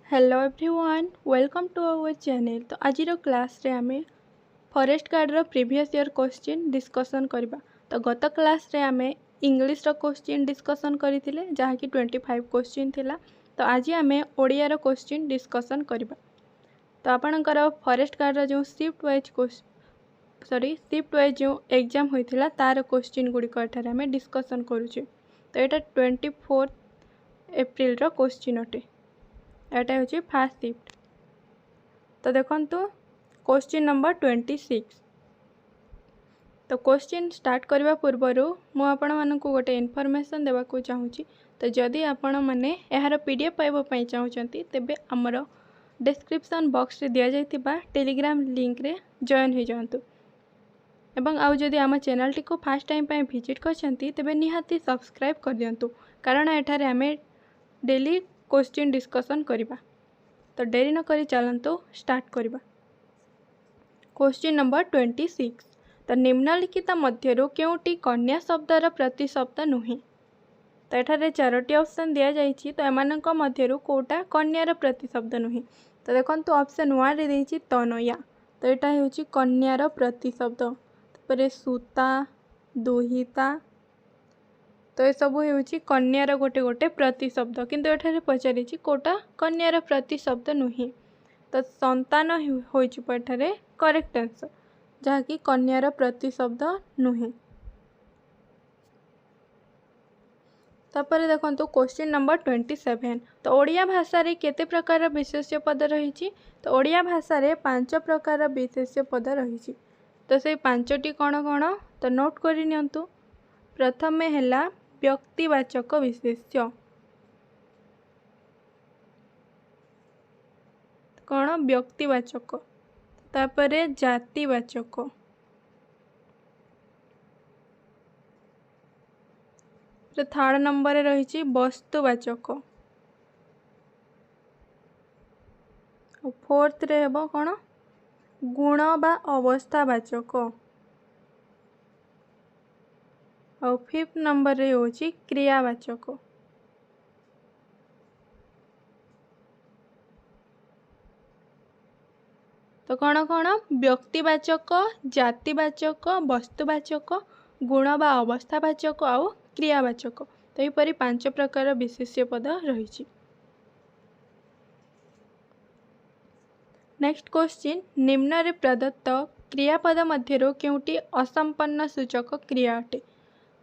Hello everyone welcome to our channel. तो आज class रे आमे फॉरेस्ट गार्ड रो प्रीवियस ईयर क्वेश्चन डिस्कशन करबा। तो गत क्लास रे आमे इंग्लिश रो क्वेश्चन डिस्कशन करथिले जहा कि 25 क्वेश्चन थिला। तो आज आमे ओडिया रो क्वेश्चन डिस्कशन करबा। तो आपनकर फॉरेस्ट गार्ड रो जो शिफ्ट वाइज जो एग्जाम होइथिला तार क्वेश्चन गुडी एठारे आमे डिस्कशन करूछु। तो एटा 24 एप्रिल रो क्वेश्चन अटे। एटा होची फास्ट शिफ्ट। तो देखंतु क्वेश्चन नंबर 26। तो क्वेश्चन स्टार्ट करबा पूर्वरु मु आपण मानकु गोटे इन्फॉर्मेशन देबा को चाहूची। तो जदि आपण माने एहार पीडीएफ पाइबो पई चाहूचंती तेबे हमर डिस्क्रिप्शन बॉक्स रे दिया जायतिबा टेलीग्राम लिंक रे जॉइन हो जांतु। एवं आउ जदि आम चैनल टी को फर्स्ट टाइम पे विजिट करछंती तेबे निहाती सब्सक्राइब कर दियंतु, कारण एठारे आमे डेली क्वेश्चन डिस्कशन करिबा। तो देरी न करी चलंतु स्टार्ट करिबा। Question number 26। तो निम्नलिखित मध्यरु केउटी कन्या शब्दर प्रतिशब्द नुहे। तो एठारे चारोटी ऑप्शन दिया जाइछि। तो एमानक मध्यरु कोटा कन्यार प्रतिशब्द नुहे। तो देखंतु ऑप्शन 1 रे देइछि तनया। तो एटा हेउछि कन्यार प्रतिशब्द। तपरे सुता, दुहिता, तो ये सब होउछि कन्यार गोटे गोटे प्रतिशब्द, किंतु एठारे पचारिछि कोटा कन्यार प्रतिशब्द नुहे। तो संतान होइछि एठारे करेक्ट आंसर, जहा कि कन्यार प्रतिशब्द नुहे। तापर देखंतु क्वेश्चन नंबर 27। तो ओडिया भाषा रे केते प्रकार विशेष्य पद रहिछि। तो ओडिया भाषा रे 5 प्रकार विशेष्य पद रहिछि। तो से 5टी कोन कोन तो नोट करि नियंतु। प्रथम हेला व्यक्तिवाचक विशेष्य। कौन व्यक्तिवाचक, तापरे जातिवाचक, थर्ड नंबर रही वस्तुवाचक, फोर्थ रे हेबो कौन गुण बा अवस्थावाचक, और फिफ्थ नंबर रे होची क्रियावाचक। तो कौन कौन व्यक्तिवाचक, जातिवाचक, वस्तुवाचक, गुण बा अवस्थावाचक आउ क्रियावाचक। तो यहपरि 5 प्रकार विशेष्य पद रही। नेक्स्ट क्वेश्चन, निम्न रे प्रदत्त क्रियापद मध्यरु केउटी असंपन्न सूचक क्रिया अटे।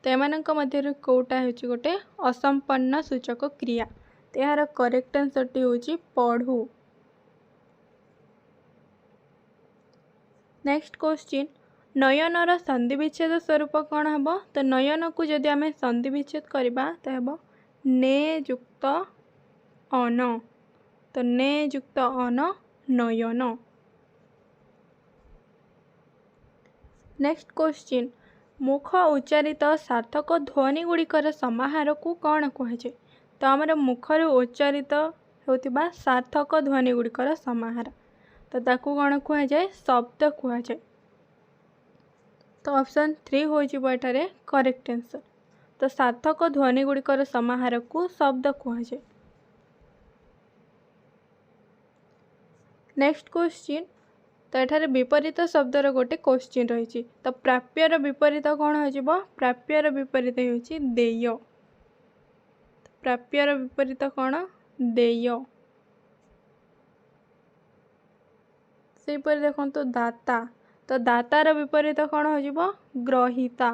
तो एमानक मध्यरु कोटा हेउची गोटे असंपन्न सूचक क्रिया। तो यार करेक्ट आंसर टी होची पढ़ू। नेक्स्ट क्वेश्चन, नयनर संधि विच्छेद स्वरूप कौन हम। तो नयन को जदि आमे संधि विच्छेद करबा तो हेबो ने युक्त अन। तो ने युक्त अन नयन। नेक्स्ट क्वेश्चन, मुख उच्चारित सार्थक ध्वनि गुड़िकर समाहार को कौन कहुए। तो आमर मुखर उच्चारित होतिबा सार्थक ध्वनि गुड़िकर समाहार, तो ताकू कौन कहुए जाए, शब्द कहुए। तो ऑप्शन 3 हो एठारे करेक्ट आंसर। तो सार्थक ध्वनि गुड़िकर समाहार को शब्द कहुए। नेक्स्ट क्वेश्चन, तो एठारे विपरीत शब्दर गोटे क्वेश्चन रही। तो प्राप्यर विपरीत कौन हो। प्राप्यर विपरीत होची देय। प्राप्यर विपरीत कौन देय। से पर देखंतु दाता। तो दातार विपरीत कौन हो ग्रहिता।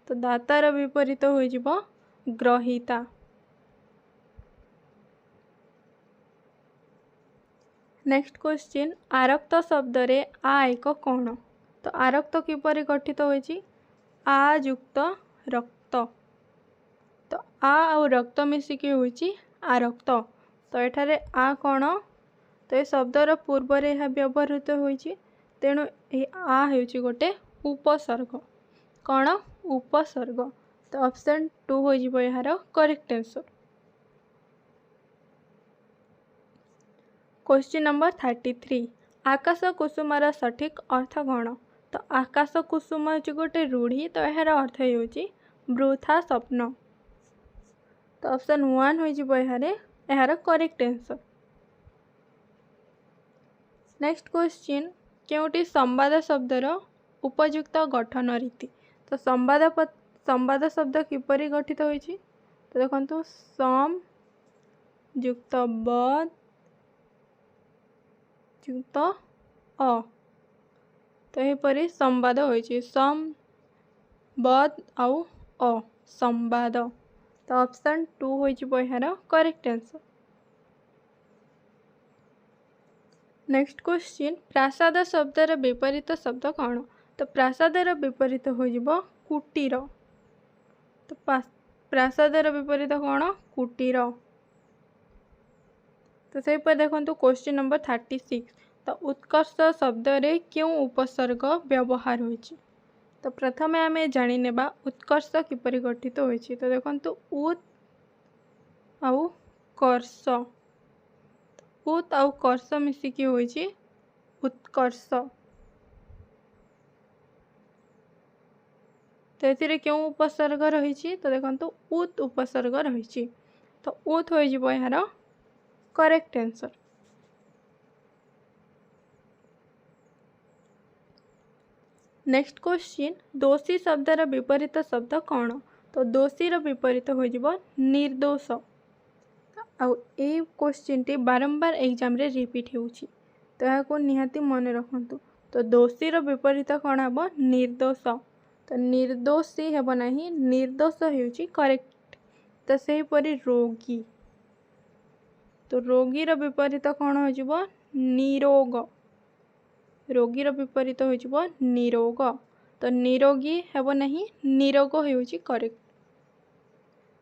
तो दातार विपरीत हो ग्रहिता। नेक्स्ट क्वेश्चन, आरक्त शब्द रे आ एक कौन। तो आरक्त किपरि गठित होइछि, आ युक्त रक्त। तो आ और रक्त मिसिकी होइछि आरक्त। तो एठारे आ कौन, तो ये शब्दर पूर्व रे यह व्यवहृत होइछि, तेणु ए आ हेउछि गोटे उपसर्ग। कौन उपसर्ग। तो ऑप्शन 2 हो जिवो यार करेक्ट आंसर। क्वेश्चन नंबर 33, आकाश कुसुमर सठिक अर्थ कौन। तो आकाश कुसुम होछि गोटे रूढ़ी। तो यार अर्थ होछि वृथा स्वप्न। तो ऑप्शन 1 हो जिवो यार यार करेक्ट आंसर। नेक्स्ट क्वेश्चन केउटी संवाद शब्दर उपयुक्त गठन रीति। तो संवाद शब्द किपरि गठित होइछि। तो देखंतु सम युक्त बद युक्त अ। तो यहपरि संवाद होइछि सम बद आउ अ संवाद। तो ऑप्शन 2 होइछि यार करेक्ट आंसर। नेक्स्ट क्वेश्चन प्रासाद शब्दर विपरीत शब्द कौन। तो प्रासादर विपरीत हो कुटीर। तो प्रासादर विपरीत कौन कुटीर। तो से पर देखो क्वेश्चन नंबर 36। तो उत्कर्ष शब्द रे क्यों उपसर्ग व्यवहार होइछि। तो प्रथम आम जाने उत्कर्ष किपरि गठित होइछि। तो देखो उत आउ कर्ष उत आउ कर्ष मिसिकी होइछि उत्कर्ष। तो ये क्यों उपसर्ग रही। तो देखो उत उपसर्ग रही। तो उत हो यार करेक्ट आंसर। नेक्स्ट क्वेश्चन दोषी शब्दर विपरीत शब्द कौन। तो दोषी विपरीत हो निर्दोष। आउ ए क्वेश्चन टी बारंबार एग्जाम रे रिपीट होउछि। तो यहाँ निहाती मन रखंतु। तो दोषी विपरीत कौन हम निर्दोष। तो निर्दोषी हेब नहीं निर्दोष होउछि करेक्ट। तो सही परी रोगी। तो रोगीर विपरीत कौन हो निरोग। रोगीर विपरीत हो निरोग। तो निरोगी हेब नहीं निरोग होउछि करेक्ट।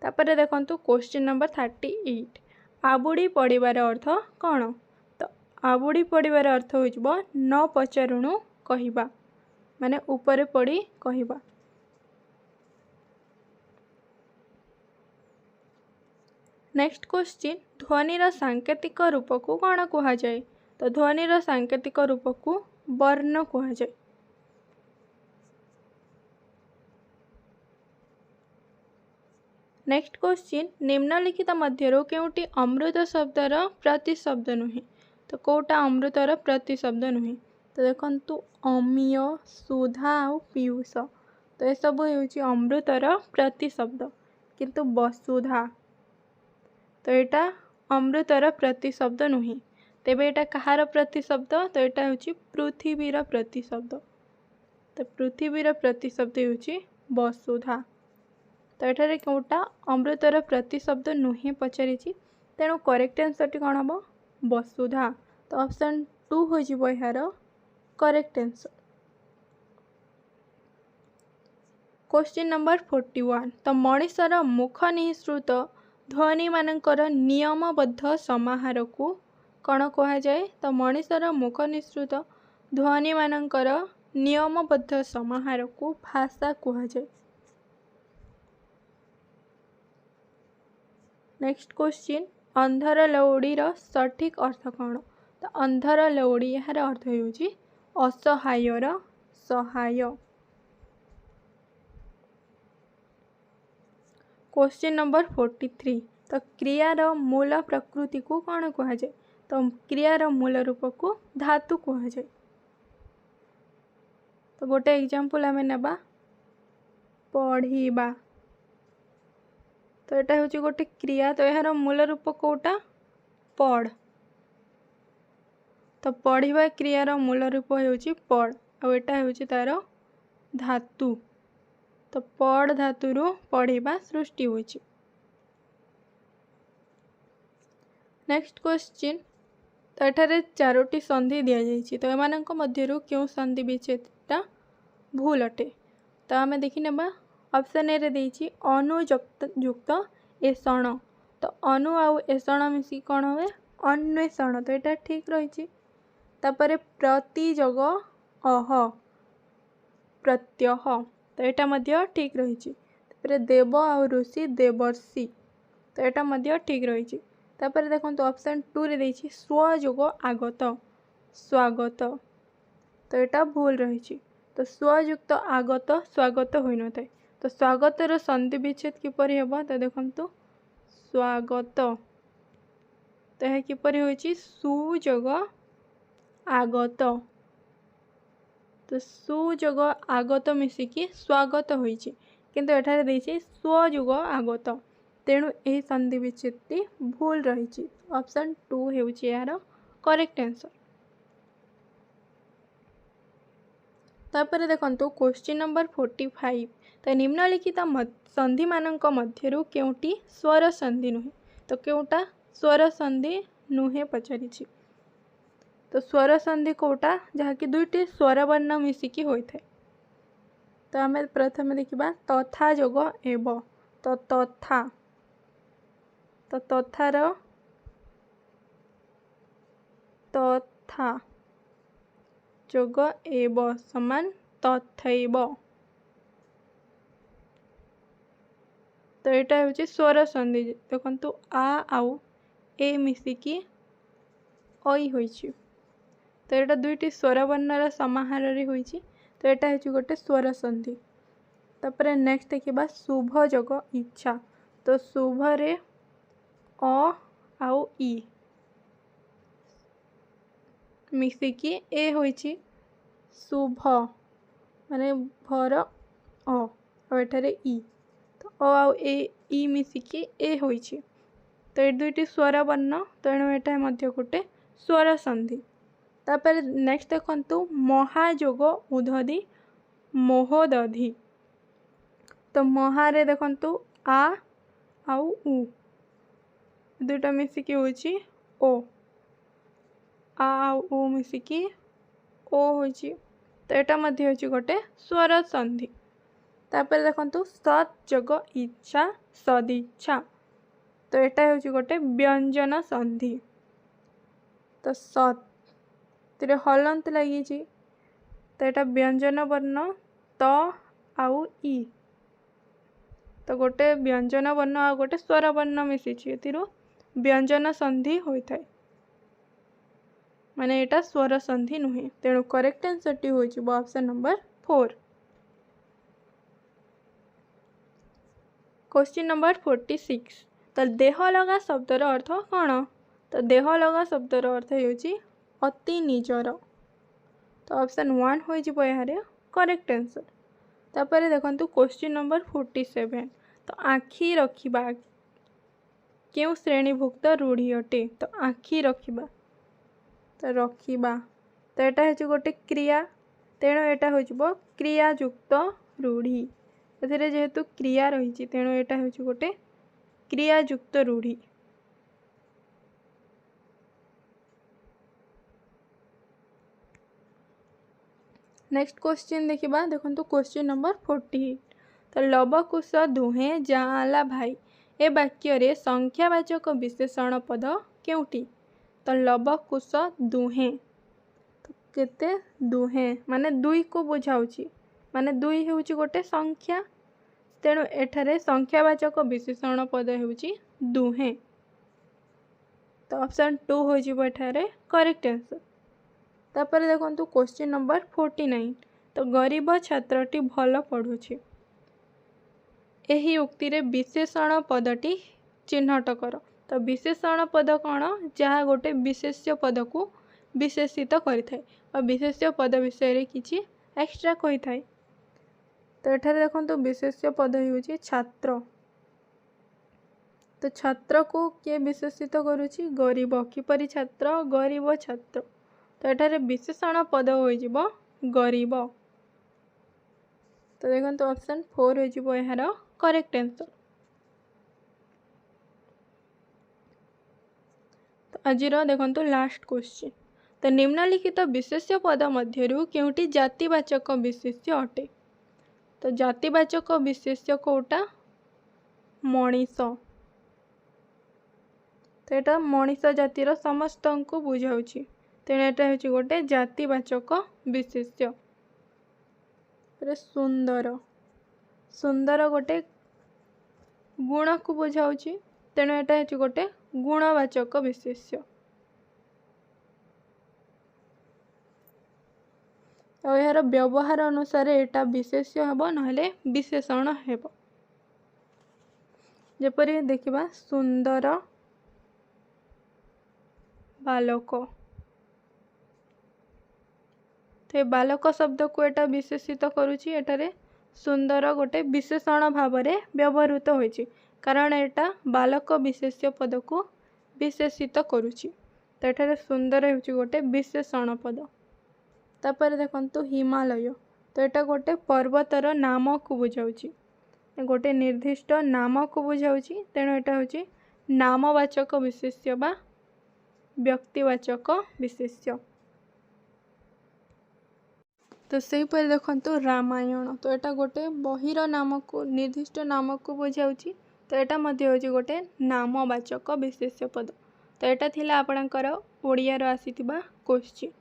तापर देखंतु क्वेश्चन नंबर 38 आबुड़ी पड़िबार अर्थ कौन। तो आबुड़ी पड़िबार अर्थ हो न पचारुणु कहिबा माने ऊपर पड़ी कहिबा। नेक्स्ट क्वेश्चन ध्वनिर सांकेतिक रूप को कौन कह जाए। तो ध्वनिर सांकेतिक रूप को वर्ण कह जाए। नेक्स्ट क्वेश्चन निम्नलिखित मध्यरु केउटी अमृत शब्दर प्रतिशब्द नुहे। तो कोटा अमृतर प्रतिशब्द नुहे। तो देखंतु अमीय सुधा और पीयूष। तो ये सब होउछि अमृतर प्रतिशब्द किंतु वसुधा तो यहाँ अमृतर प्रतिशब्द नुहे। तेबे यहाँ कहार प्रतिशब्द। तो यहाँ हूँ पृथ्वीर प्रतिशब्द। तो पृथ्वीर प्रतिशब्द हूँ वसुधा। तो यहाँ कौटा अमृतर प्रतिशब्द नुहे पचारि। तेणु करेक्ट आंसर टी कौन हम वसुधा। तो ऑप्शन 2 हो यार करेक्ट आंसर। क्वेश्चन नंबर 41 तो मनीषर मुख निःसृत ध्वनि मानकर नियमबद्ध समाहार को कौन कह जाए। तो मनीषर मुख निःसृत ध्वनि मानकर नियमबद्ध समाहार को भाषा कह जाए। नेक्स्ट क्वेश्चन अंधर लौड़ीर सठिक अर्थ कौन। तो अंधर लौड़ी यार अर्थ होउछि असहायर सहाय। क्वेश्चन नंबर 43 तो क्रियार मूल प्रकृति को कौन कह जाए। तो क्रियार मूल रूप को धातु कह जाए। तो गोटे एग्जांपल आमे नेबा पढ़िबा। तो यहाँ हूँ गोटे क्रिया। तो यार मूल रूप कोटा पढ़। तो पढ़िबा क्रियार मूल रूप होउछि पढ़ और यहाँ हूँ तार धातु। तो पढ़ धातुरु पढ़िबा सृष्टि होछि। नेक्स्ट क्वेश्चन तो यहाँ 4टी संधि दि जाइछि। तो एमानंक मध्यरु क्यों संधि विच्छेदटा भूल अटे। तो आम देखि नेबा ऑप्शन ए रे देइछि अनुयुक्त एषण। तो अनु आउ एषण मिसी कौन हुए अन्वेषण। तो यहाँ ठीक रही। तापर प्रतिजग अह प्रत्यह। तो यहाँ मध्य ठीक रही। देव आउ ऋषि देवर्षि। तो यहाँ मध्य ठीक रही। तापर देखो ऑप्शन 2 रे देइछि स्वयोग आगत स्वागत। तो यहाँ भूल रही। तो स्वयुक्त आगत स्वागत हो न थाए। तो स्वागतर संधि विच्छेद किपरि हेबो। तो देखंतु स्वागत तो यह किपरि होइछि सुजोग आगत। तो सुजोग आगत मिसिकी स्वागत होइछि किंतु एठारे देइछि स्वजुग आगत तेणु यही संधि विच्छेदटी भूल रही। ऑप्शन 2 हेउछि यार करेक्ट आंसर। तापर देखंतु क्वेश्चन नंबर 45 तो निम्नलिखित संधि मानक मध्यरु केउटी स्वर संधि नुहे तो केउटा स्वर संधि नुहे पचारि। तो स्वर संधि कोटा जहाँकि दुईटी स्वर वर्ण मिसिकी होइथाय। तो आम प्रथम देखा तथा जोग एव तो तथा तो तथार तथा जोग एव समान तथैव। तो यहाँ हूँ स्वर संधि देखु आ आउ ए मिसिकी ओई होइछि। तो यहाँ दुईटी स्वर वर्णर समाहार होइछि। तो यहाँ हूँ गोटे स्वर संधि। तापर नेक्स्ट देखा शुभ जोग इच्छा तो शुभ रे अ आउ ई मिसिकी ए होइछि शुभ माने भर अ एठारे ई तो अ आउ ए ई मिसिकी ए होइछि। तो ये दुईटी स्वर वर्ण तेणु एटा मध्य गोटे स्वर संधि। तापर नेक्स्ट देखंतु महाजोग उधदि मोहदधि तो महारे देखंतु आ आउ उ दुईटा मिसिकी होइछि ओ आ आउ उ मिसिकी ओ होइछि। तो यहाँ मध्य होइछि गोटे स्वर संधि। तापर देखंतु सत जोग इच्छा सदिच्छा तो यहाँ हूँ गोटे व्यंजन संधि। तो सत तेरे हलंत लगी तो यहाँ व्यंजन वर्ण त आउ ई तो गोटे व्यंजन वर्ण आ गोटे स्वर वर्ण मिसिछि व्यंजन संधि होता है माने एटा स्वर संधि नुहे तेणु करेक्ट आंसर टी होइछि ऑप्शन नंबर 4। क्वेश्चन नंबर 46 तो देह लगा शब्दर अर्थ कौन तो देह लगा शब्दर अर्थ होइछि अति निजर। तो ऑप्शन 1 हो यार करेक्ट आंसर। तापर देखंतु क्वेश्चन नंबर 47 तो आखि रखिबा क्यों श्रेणीभुक्त रूढ़ी अटे तो आखि रखिबा तो रखिबा तो यहाँ हूँ गोटे क्रिया तेणु यहाँ हो क्रियायुक्त रूढ़ी जेहेतु क्रिया रही तेणु यहाँ हूँ गोटे क्रियायुक्त रूढ़ी। नेक्स्ट क्वेश्चन देखा देखो क्वेश्चन नंबर 48 तो लवकुश दुहे जाला भाई ए वाक्य रे संख्यावाचक विशेषण पद केउटी तो लवकुश दुहे तो केते दुहे माने दुई को बुझाउछि माने दुई हेउछि गोटे संख्या तेणु एठारे संख्यावाचक विशेषण पद हेउछि दुहे। तो ऑप्शन 2 हो जिवो एठारे करेक्ट आंसर। तापर देखंतु क्वेश्चन नंबर 49 तो गरीब छात्रटी भल पढ़ुछि एही उक्ति रे विशेषण पदटी चिन्हट कर तो विशेषण पद कौन जहाँ गोटे विशेष्य पद को विशेषित करिथाय और विशेष्य पद विषय रे किछि एक्स्ट्रा कहि थाय। तो एठारे देखंतु विशेष्य पद होउछि छात्र तो छात्र को किए विशेषित करुछि गरीब किपरि छात्र गरीब छात्र तो एठारे विशेषण पद हो गरीब। तो देखो ऑप्शन 4 हो यार करेक्ट आंसर। तो आज देखो लास्ट क्वेश्चन तो निम्नलिखित विशेष्य पद मध्यरु केउटी जातिवाचक विशेष्य अटे तो जातिवाचक विशेष्य कोटा मनीष तो यहाँ मनीष जातिर समस्त को बुझाऊँगी तेणु यहाँ हूँ गोटे जातिवाचक विशेष्य। सुंदर सुंदर गोटे गुण को बुझाऊँगी तेणु यहाँ हूँ गोटे गुणवाचक विशेष्य। और यार व्यवहार अनुसार एटा विशेष्य हेब नहले विशेषण हेब। जेपरि देखिबा सुंदर बालक। तो बालक शब्द को एटा विशेषित करुछि एटारे सुंदर गोटे विशेषण भाव में व्यवहृत होइछि कारण एटा बालक विशेष्य पद को विशेषित करुछि। तो एठारे सुंदर होउछि गोटे विशेषण पद। तापर देखंतु हिमालय। तो एटा गोटे पर्वतर नाम को बुझाउछि गोटे निर्दिष्ट नाम को बुझाउछि तेणु एटा होउछि नामवाचक विशेष्य बा व्यक्तिवाचक विशेष्य। तो सही पर देखंतु रामायण। तो एटा गोटे बहिर नाम को निर्दिष्ट नाम को बुझाउछि तो एटा मध्ये होउछि गोटे नामवाचक विशेष्य पद। तो एटा थिला आपणकर ओडिया रो आसीतिबा क्वेश्चन।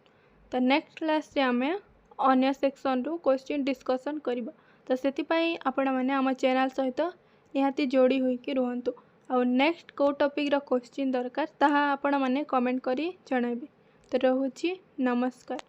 तो नेक्स्ट क्लास रे आमे अन्य सेक्शन रु क्वेश्चन डिस्कशन करिबा। तो सेति पई आपण माने हम चैनल सहित निहाती जोड़ी होई कि रहंतु और नेक्स्ट को टॉपिक रो क्वेश्चन दरकार ताहा आपण माने कमेंट करी जणाइबे। तो रहूछि नमस्कार।